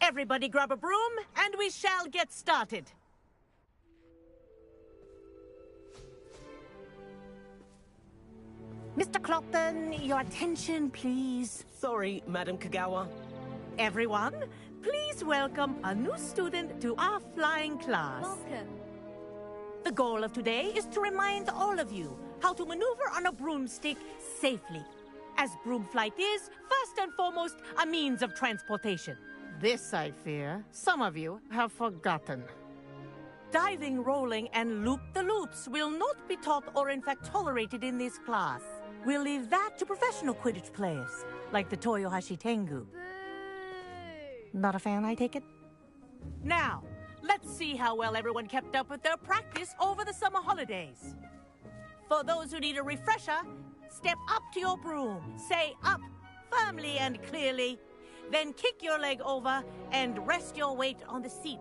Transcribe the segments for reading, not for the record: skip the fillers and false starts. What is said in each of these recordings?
Everybody grab a broom, and we shall get started. Mr. Clopton, your attention, please. Sorry, Madam Kagawa. Everyone, please welcome a new student to our flying class. Welcome. The goal of today is to remind all of you how to maneuver on a broomstick safely, as broom flight is, first and foremost, a means of transportation. This, I fear, some of you have forgotten. Diving, rolling, and loop-the-loops will not be taught or in fact tolerated in this class. We'll leave that to professional Quidditch players, like the Toyohashi Tengu. Boo! Not a fan, I take it? Now, let's see how well everyone kept up with their practice over the summer holidays. For those who need a refresher, step up to your broom, say up firmly and clearly, then kick your leg over and rest your weight on the seat.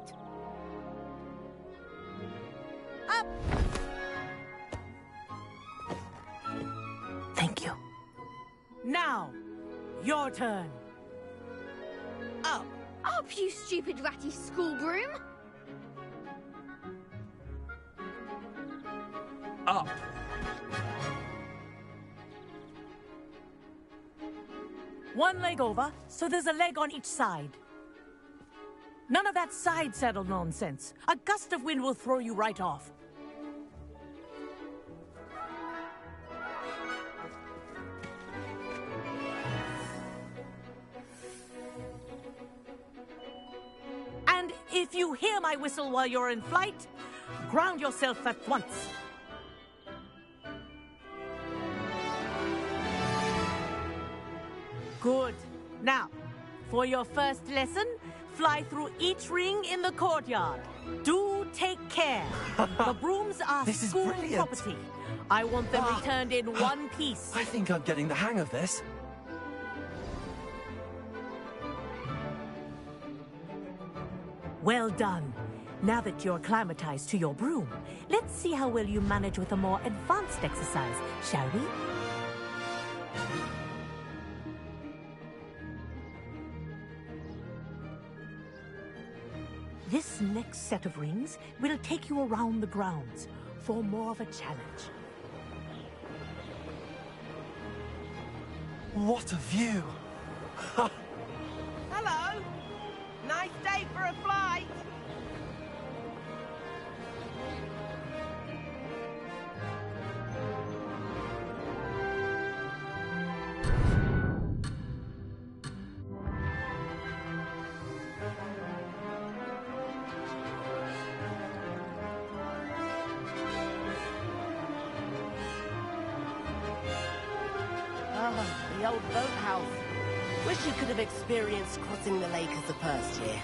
Up! Thank you. Now, your turn. Up. Up, you stupid ratty school broom! Up. One leg over, so there's a leg on each side. None of that side saddle nonsense. A gust of wind will throw you right off. And if you hear my whistle while you're in flight, ground yourself at once. Good. Now, for your first lesson, fly through each ring in the courtyard. Do take care. The brooms are This is school brilliant. property. I want them returned in one piece. I think I'm getting the hang of this. Well done. Now that you're acclimatized to your broom, let's see how well you manage with a more advanced exercise, shall we? This next set of rings will take you around the grounds for more of a challenge. What a view! Hello. Nice day for a flight. The old boathouse. Wish you could have experienced crossing the lake as a first year.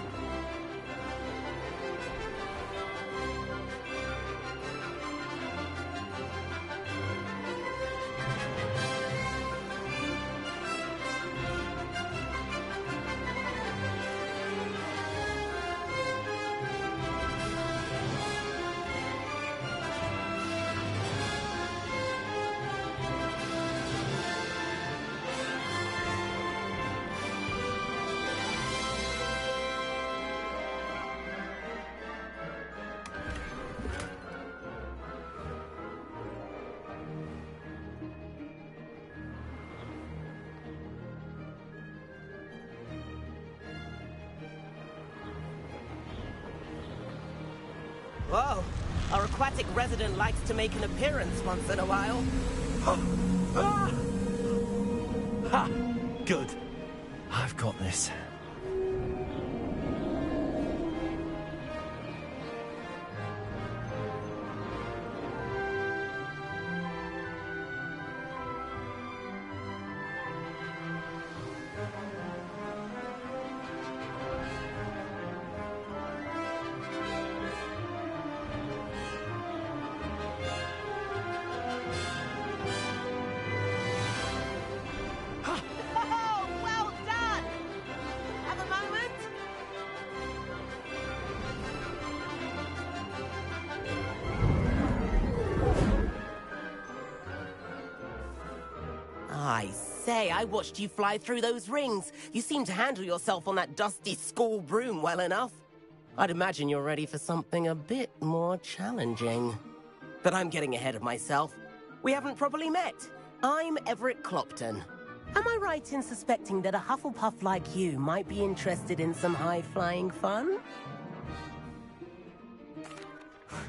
Whoa, our aquatic resident likes to make an appearance once in a while. Ha! Good. I've got this. say, I watched you fly through those rings. You seem to handle yourself on that dusty school broom well enough. I'd imagine you're ready for something a bit more challenging. But I'm getting ahead of myself. We haven't properly met. I'm Everett Clopton. Am I right in suspecting that a Hufflepuff like you might be interested in some high-flying fun?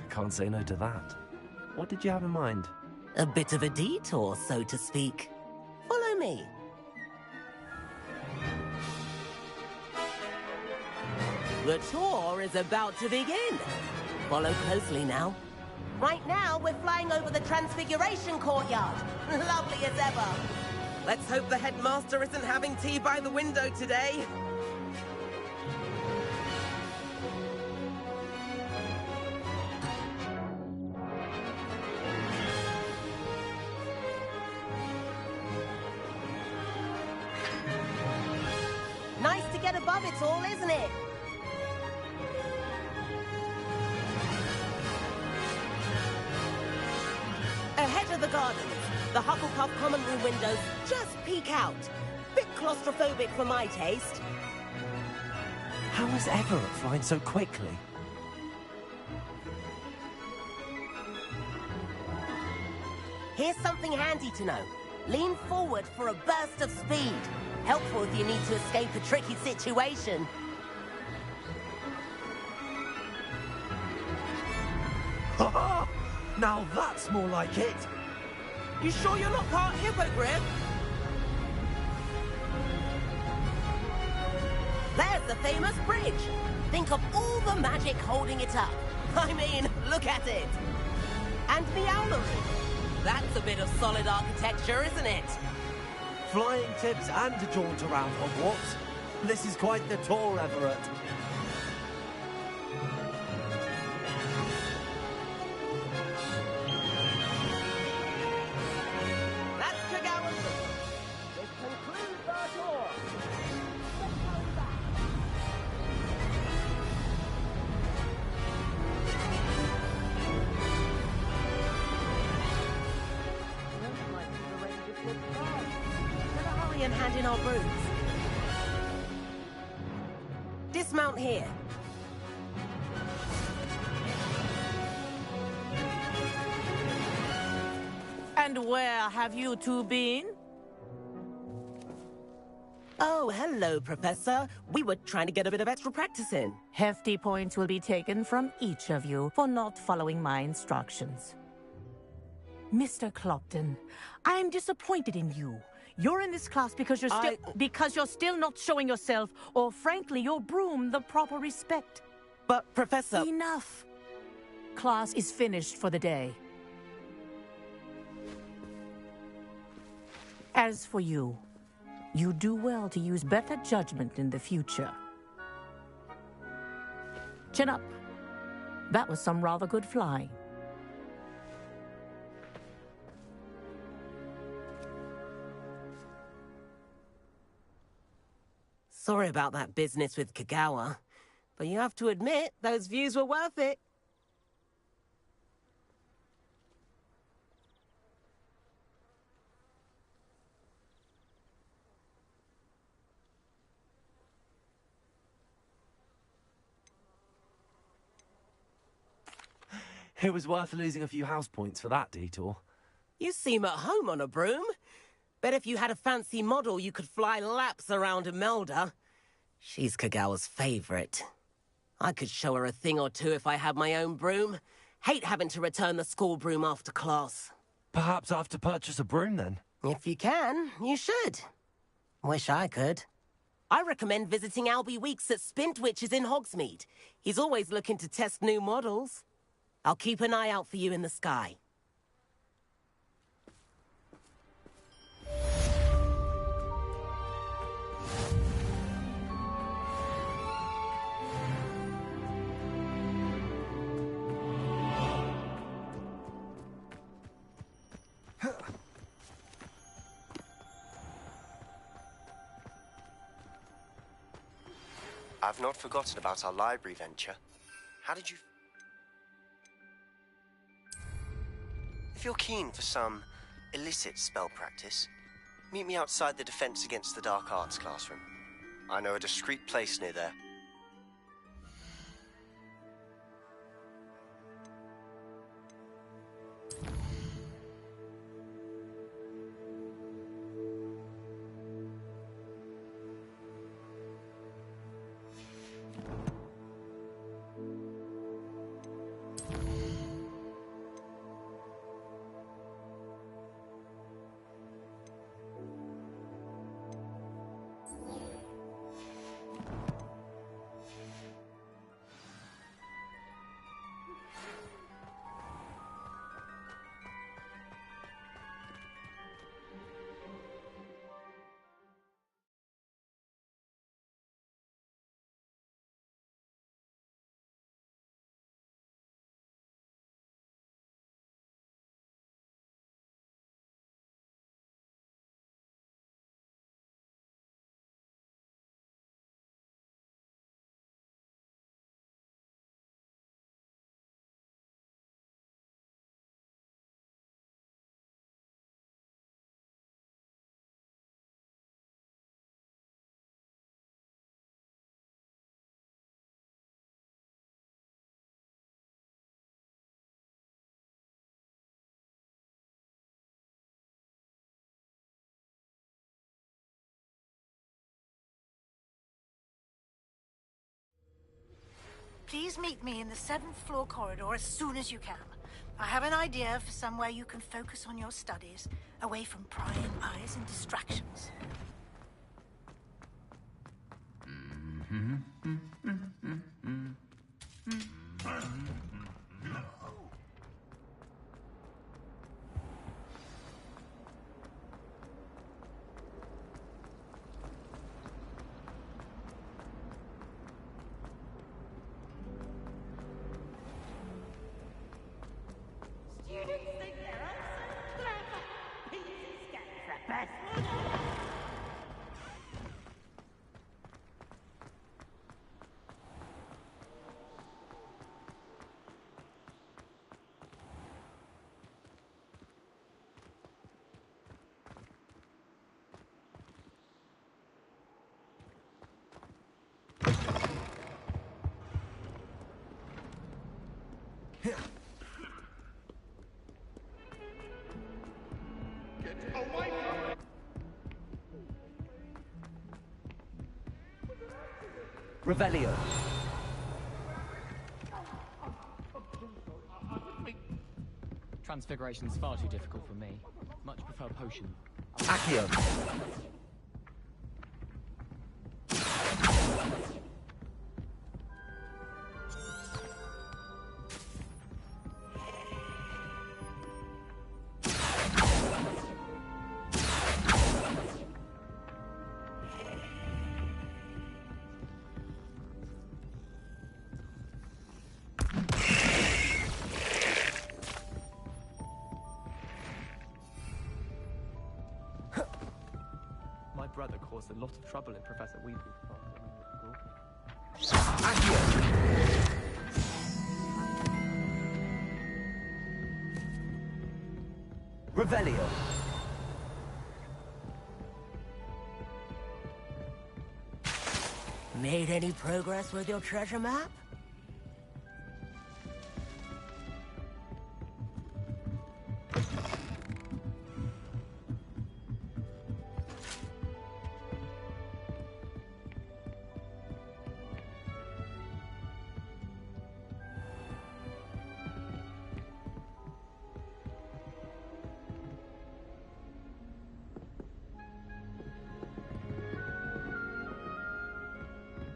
Can't say no to that. What did you have in mind? A bit of a detour, so to speak. Follow me. The tour is about to begin. Follow closely now. Right now, we're flying over the Transfiguration Courtyard. Lovely as ever. Let's hope the headmaster isn't having tea by the window today. Nice to get above it all, isn't it? Ahead of the gardens, the Hufflepuff common room windows just peek out. Bit claustrophobic for my taste. How is Everett flying so quickly? Here's something handy to know. Lean forward for a burst of speed. Helpful if you need to escape a tricky situation. Ha-ha! Now that's more like it! You sure you're not part hippogriff? There's the famous bridge. Think of all the magic holding it up. I mean, look at it. And the owlery. That's a bit of solid architecture, isn't it? Flying tips and a jaunt around Hogwarts. This is quite the tour, Everett. That's Kagawa's room. This concludes our tour. Let's hurry back. Better hurry and hand in our brooms. Dismount here. And where have you two been? Oh, hello, Professor. We were trying to get a bit of extra practice in. Hefty points will be taken from each of you for not following my instructions. Mr. Clopton, I'm disappointed in you. You're in this class because you're still not showing yourself, or frankly, your broom the proper respect. But, Professor... Enough. Class is finished for the day. As for you, you do well to use better judgment in the future. Chin up. That was some rather good flying. Sorry about that business with Kagawa, but you have to admit, those views were worth it. It was worth losing a few house points for that detour. You seem at home on a broom. Bet if you had a fancy model, you could fly laps around Imelda. She's Kagawa's favorite. I could show her a thing or two if I had my own broom. Hate having to return the school broom after class. Perhaps I have to purchase a broom then? If you can, you should. Wish I could. I recommend visiting Albie Weeks at Spintwitches in Hogsmeade. He's always looking to test new models. I'll keep an eye out for you in the sky. I've not forgotten about our library venture. How did you... If you're keen for some illicit spell practice, Meet me outside the Defense Against the Dark Arts classroom. I know a discreet place near there. Please meet me in the 7th floor corridor as soon as you can. I have an idea for somewhere you can focus on your studies, away from prying eyes and distractions. Revelio. Transfiguration's far too difficult for me. Much prefer potion. Accio. My brother caused a lot of trouble in Professor Weasley's class. Revelio. Made any progress with your treasure map?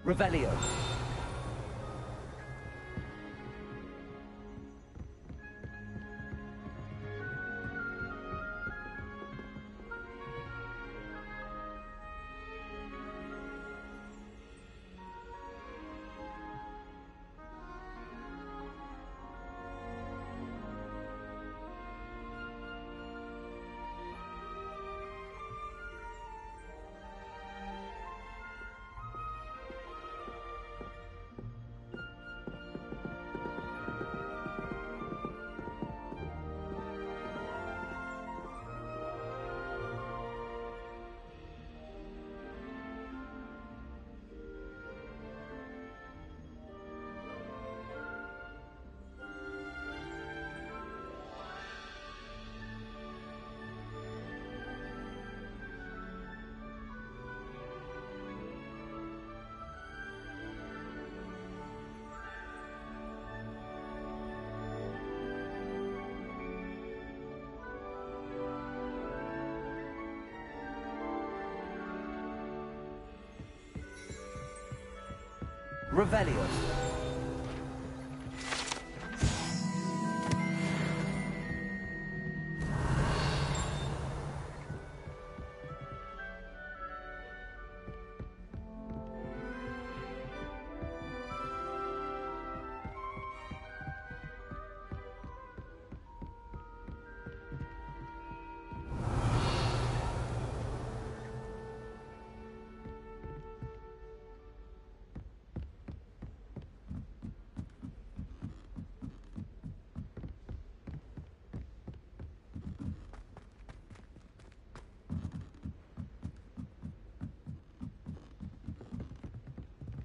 Revelio. Revelio.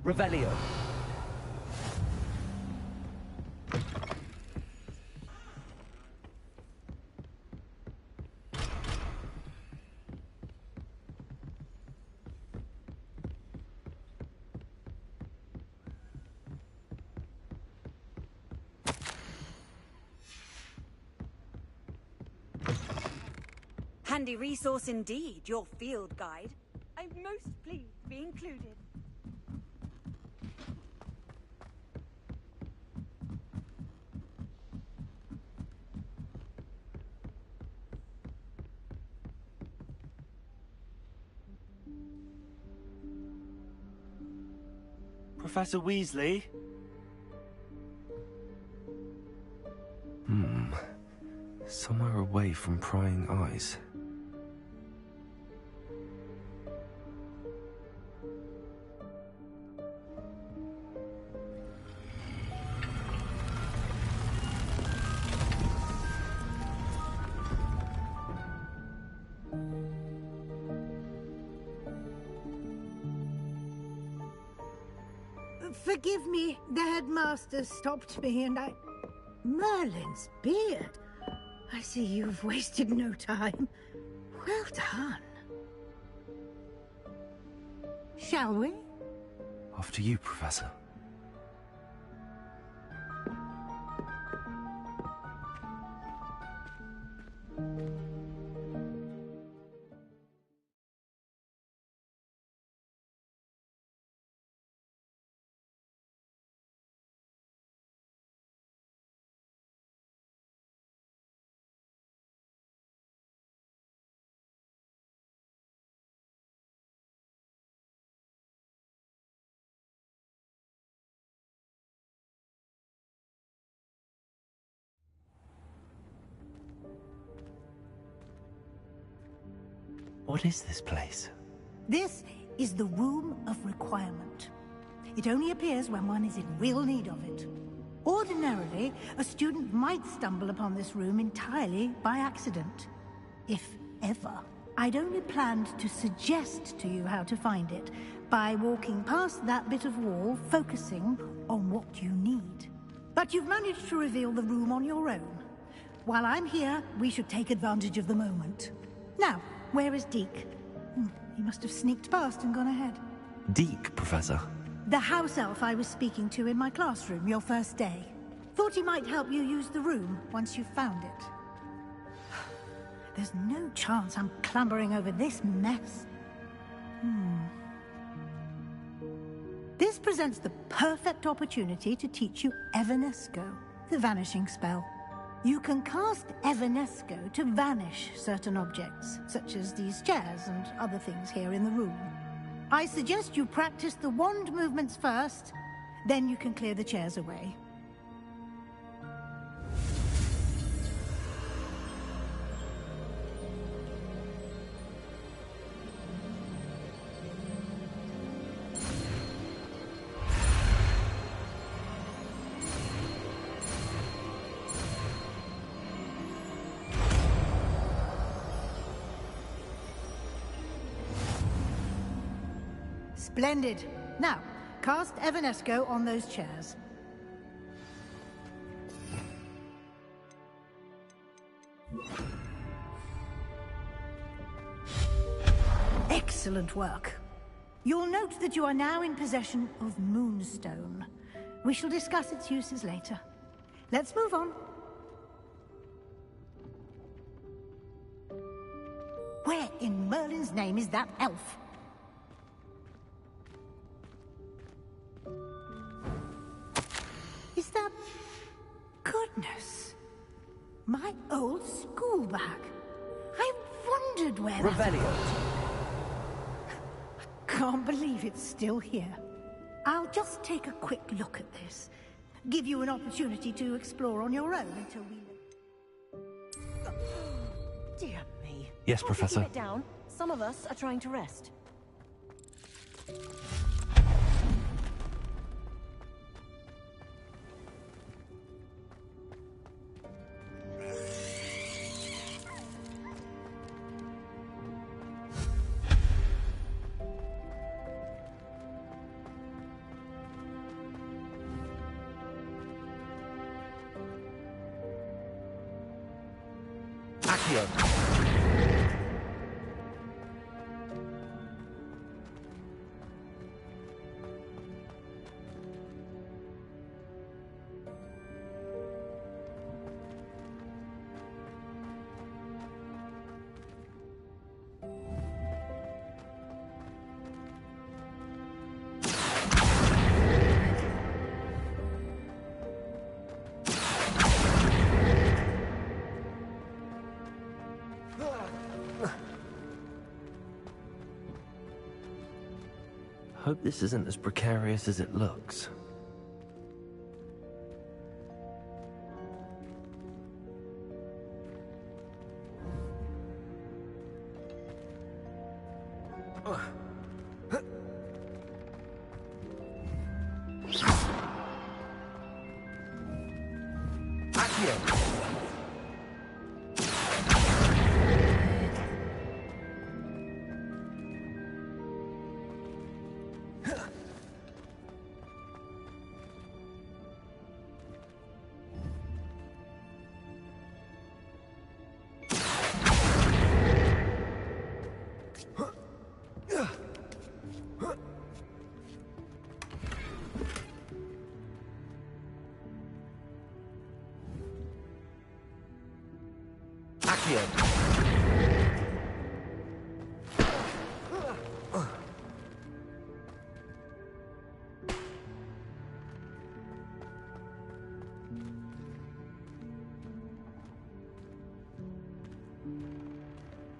Revelio. Handy resource indeed, your field guide. I'm most pleased to be included. Professor Weasley? Somewhere away from prying eyes. Forgive me, the headmaster stopped me and I... Merlin's beard. I see you've wasted no time. Well done. Shall we? After you, Professor. What is this place? This is the Room of Requirement. It only appears when one is in real need of it. Ordinarily, a student might stumble upon this room entirely by accident. If ever. I'd only planned to suggest to you how to find it by walking past that bit of wall, focusing on what you need. But you've managed to reveal the room on your own. While I'm here, we should take advantage of the moment. Now, where is Deke? He must have sneaked past and gone ahead. Deke, Professor. The house elf I was speaking to in my classroom your first day. Thought he might help you use the room once you've found it. There's no chance I'm clambering over this mess. This presents the perfect opportunity to teach you Evanesco, the vanishing spell. You can cast Evanesco to vanish certain objects, such as these chairs and other things here in the room. I suggest you practice the wand movements first, then you can clear the chairs away. Splendid. Now, cast Evanesco on those chairs. Excellent work. You'll note that you are now in possession of Moonstone. We shall discuss its uses later. Let's move on. Where in Merlin's name is that elf? Is that... Goodness. My old school bag. I wondered where Revelio. Can't believe it's still here. I'll just take a quick look at this. Give you an opportunity to explore on your own until we... Dear me. Yes, Can't you Professor. keep it down? Some of us are trying to rest. Accio. Hope this isn't as precarious as it looks.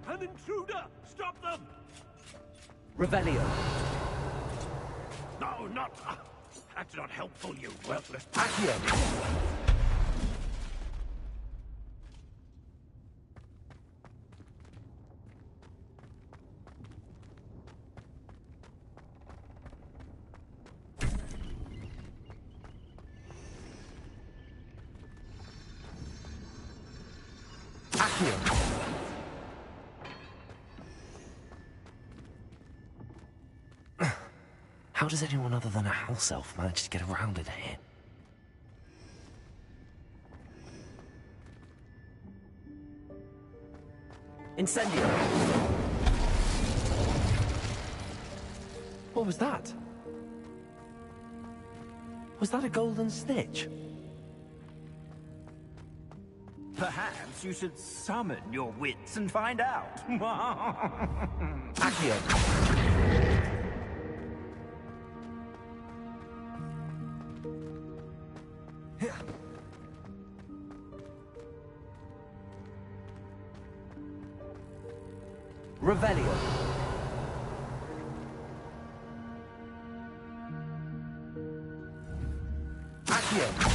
An intruder! Stop them! Revelio. No, not... That's not helpful, you worthless... Accio. How does anyone other than a house elf manage to get around in here? Incendio. What was that? Was that a golden snitch? Perhaps you should summon your wits and find out. Accio. Revelio. Accio.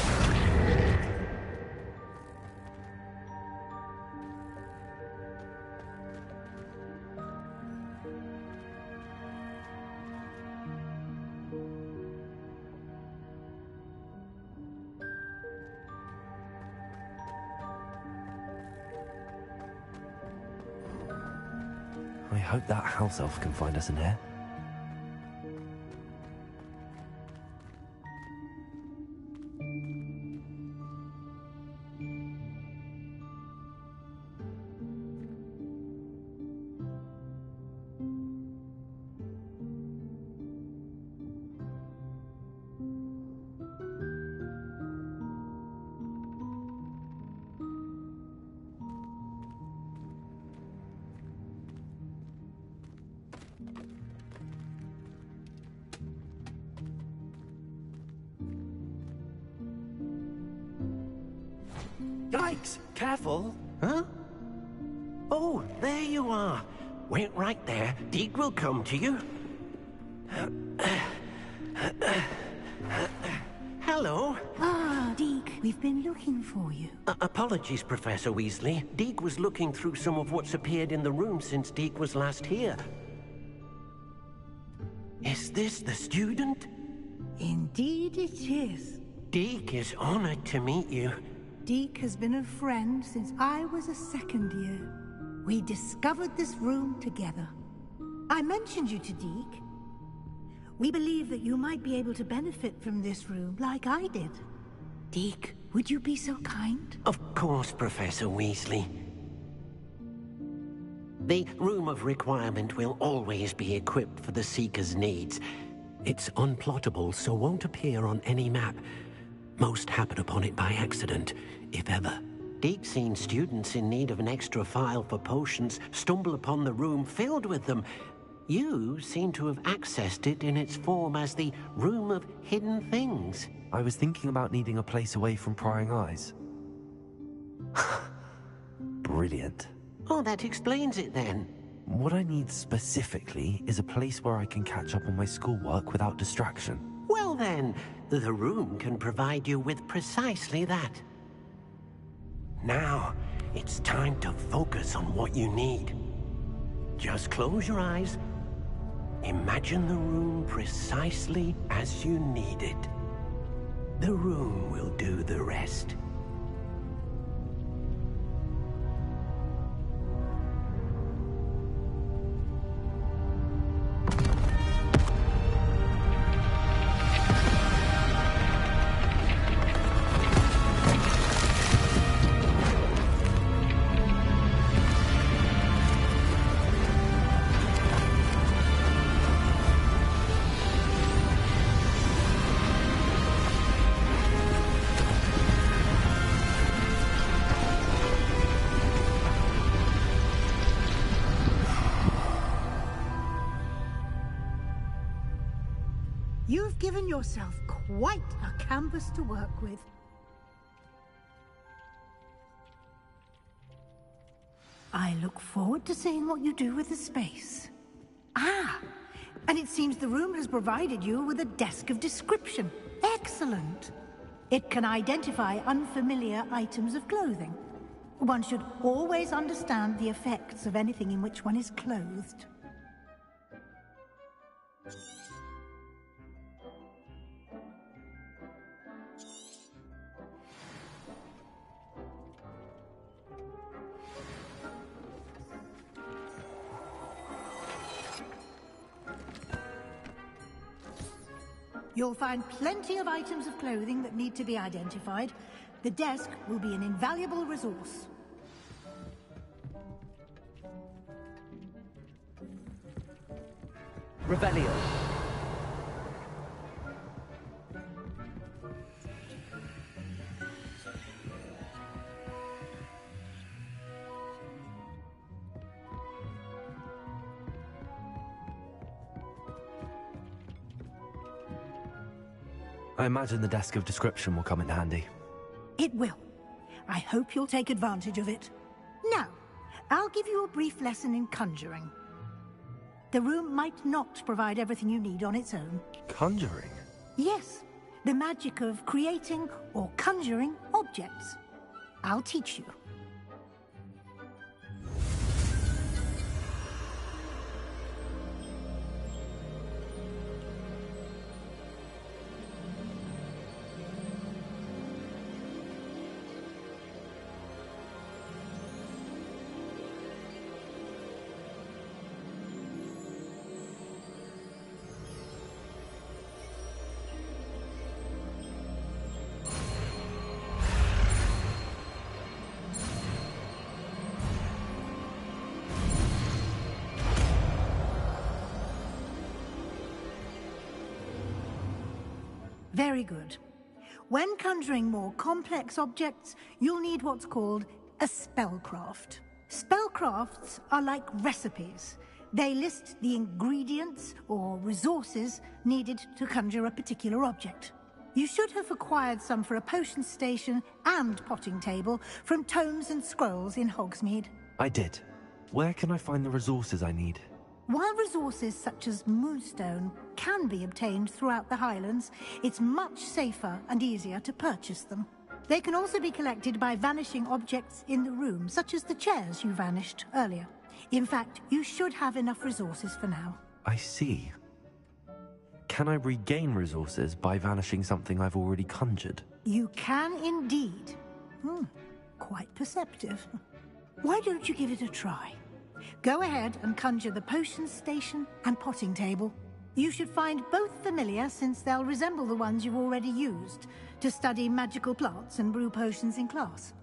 I hope that house elf can find us in here. Yikes! Careful! Huh? Oh, there you are. Wait right there. Deke will come to you. Hello. Ah, Deke, we've been looking for you. Apologies, Professor Weasley. Deke was looking through some of what's appeared in the room since Deke was last here. Is this the student? Indeed it is. Deke is honored to meet you. Deke has been a friend since I was a second year. We discovered this room together. I mentioned you to Deke. We believe that you might be able to benefit from this room like I did. Deke, would you be so kind? Of course, Professor Weasley. The Room of Requirement will always be equipped for the Seeker's needs. It's unplottable, so won't appear on any map. Most happen upon it by accident, if ever. Deke's seen students in need of an extra file for potions stumble upon the room filled with them. You seem to have accessed it in its form as the Room of Hidden Things. I was thinking about needing a place away from prying eyes. Brilliant. Oh, that explains it then. What I need specifically is a place where I can catch up on my schoolwork without distraction. Well then, the room can provide you with precisely that. Now, it's time to focus on what you need. Just close your eyes. Imagine the room precisely as you need it. The room will do the rest. You've given yourself quite a canvas to work with. I look forward to seeing what you do with the space. Ah, and it seems the room has provided you with a desk of description. Excellent. It can identify unfamiliar items of clothing. One should always understand the effects of anything in which one is clothed. You'll find plenty of items of clothing that need to be identified. The desk will be an invaluable resource. Revelio. I imagine the desk of description will come in handy. It will. I hope you'll take advantage of it. Now, I'll give you a brief lesson in conjuring. The room might not provide everything you need on its own. Conjuring? Yes, the magic of creating or conjuring objects. I'll teach you. Very good. When conjuring more complex objects, you'll need what's called a spellcraft. Spellcrafts are like recipes. They list the ingredients or resources needed to conjure a particular object. You should have acquired some for a potion station and potting table from tomes and scrolls in Hogsmeade. I did. Where can I find the resources I need? While resources such as Moonstone can be obtained throughout the Highlands, it's much safer and easier to purchase them. They can also be collected by vanishing objects in the room, such as the chairs you vanished earlier. In fact, you should have enough resources for now. I see. Can I regain resources by vanishing something I've already conjured? You can indeed. Quite perceptive. Why don't you give it a try? Go ahead and conjure the potion station and potting table. You should find both familiar, since they'll resemble the ones you've already used to study magical plants and brew potions in class.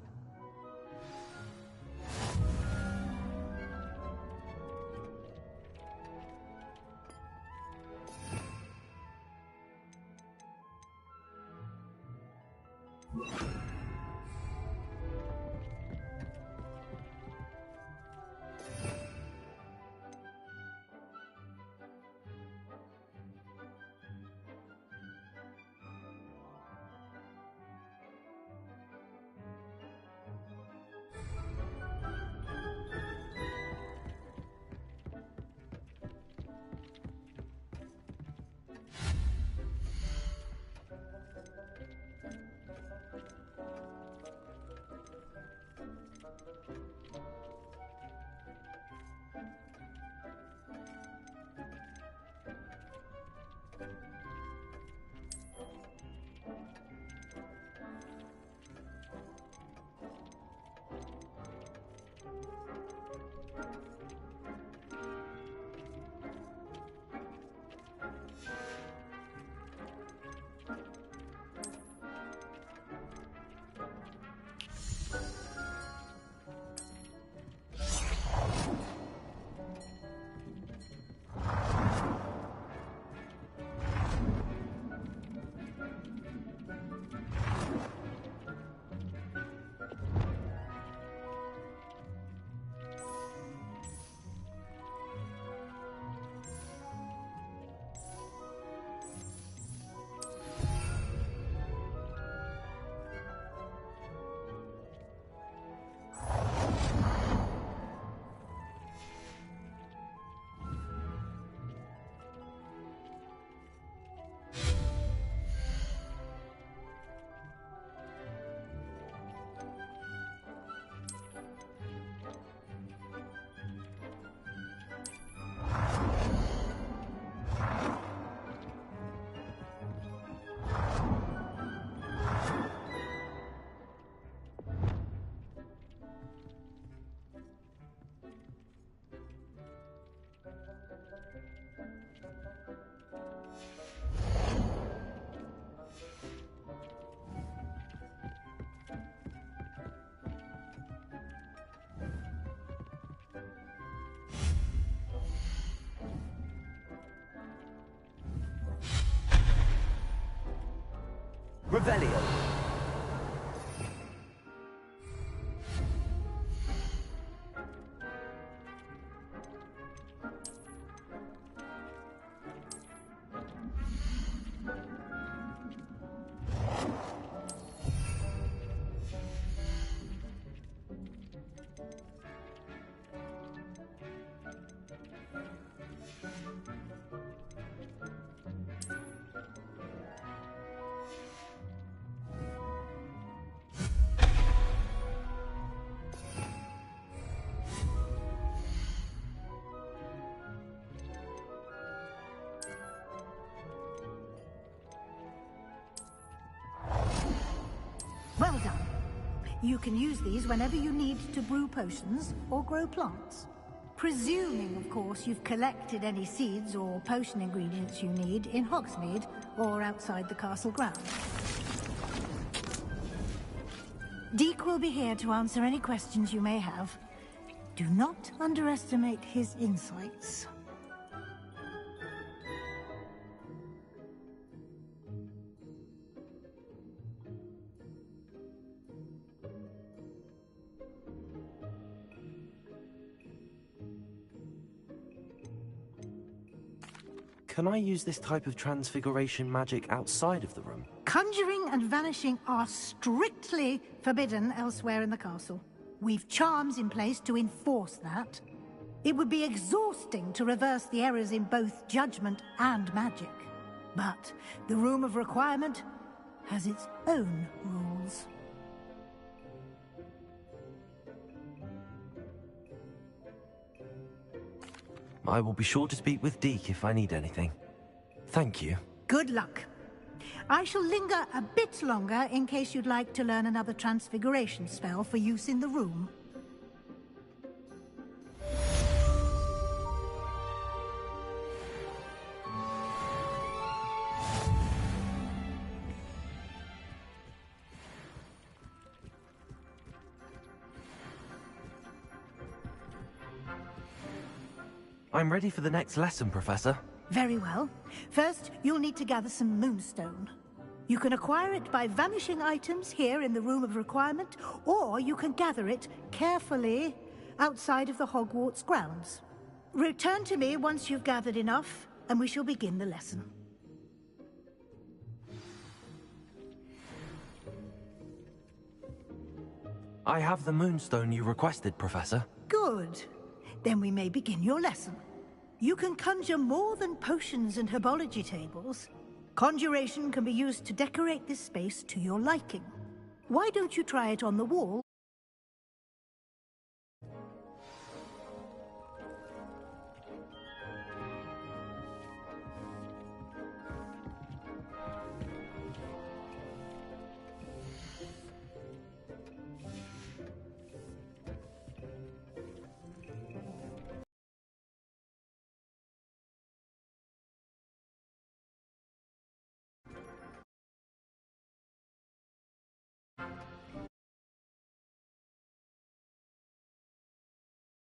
Revelio. Well done. You can use these whenever you need to brew potions or grow plants. Presuming, of course, you've collected any seeds or potion ingredients you need in Hogsmeade or outside the castle grounds. Deke will be here to answer any questions you may have. Do not underestimate his insights. Can I use this type of transfiguration magic outside of the room? Conjuring and vanishing are strictly forbidden elsewhere in the castle. We've charms in place to enforce that. It would be exhausting to reverse the errors in both judgment and magic. But the Room of Requirement has its own rules. I will be sure to speak with Deke if I need anything. Thank you. Good luck. I shall linger a bit longer in case you'd like to learn another transfiguration spell for use in the room. I'm ready for the next lesson, Professor. Very well. First, you'll need to gather some moonstone. You can acquire it by vanishing items here in the Room of Requirement, or you can gather it carefully outside of the Hogwarts grounds. Return to me once you've gathered enough, and we shall begin the lesson. I have the moonstone you requested, Professor. Good. Then we may begin your lesson. You can conjure more than potions and herbology tables. Conjuration can be used to decorate this space to your liking. Why don't you try it on the wall